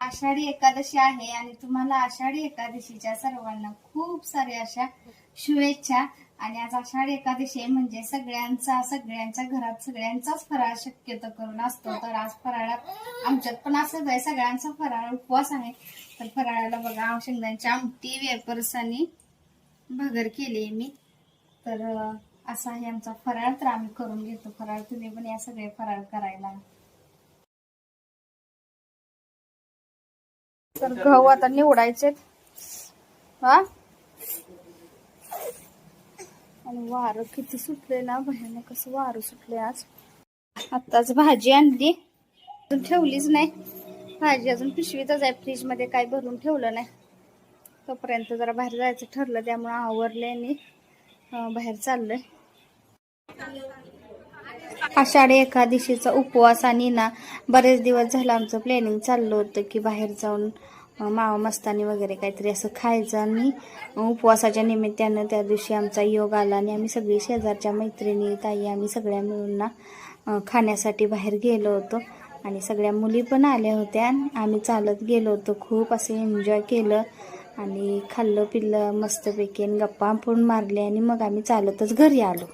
आषाढी एकादशी आहे आणि तुम्हाला आषाढी एकादशीच्या सर्वांना खूप साऱ्या अशा शुभेच्छा. आणि आज आषाढी एकादशी म्हणजे सगळ्यांच्या घरात सगळ्यांचाच फराळ शक्यतो करून असतो. तर आज फराळात आमच्यात पण असंच आहे, सगळ्यांचा फराळ उपवास आहे. तर फराळाला बघा शेंगदाण्याची आमटी, वेपर्स आणि भगर केली मी. तर असा आहे आमचा फराळ. तर आम्ही करून घेतो फराळ, तुम्ही पण या सगळे फराळ करायला. तर गहू आता निवडायचे. हा, आणि वारं किती सुटले ना, भयानक कसं वारं सुटले आज. आताच भाजी आणली, अजून ठेवलीच नाही भाजी, अजून पिशवीतच आहे, फ्रीज मध्ये काय भरून ठेवलं नाही. तोपर्यंत जरा बाहेर जायचं ठरलं, त्यामुळे आवरले आणि बाहेर चाललोय. आषाढी एकादशीचा उपवास आणि ना बरेच दिवस झालं आमचं प्लॅनिंग चाललं होतं की बाहेर जाऊन मावा मस्तानी वगैरे काहीतरी असं खायचं. आणि उपवासाच्या निमित्तानं त्या दिवशी आमचा योग आला आणि आम्ही सगळी शेजारच्या मैत्रिणी ताई आम्ही सगळ्या मिळून ना खाण्यासाठी बाहेर गेलो होतो. आणि सगळ्या मुली पण आल्या होत्या. आम्ही चालत गेलो होतो, खूप असं एन्जॉय केलं आणि खाल्लं पिल्लं मस्तपैकी आणि गप्पा पण मारले आणि मग आम्ही चालतच घरी आलो.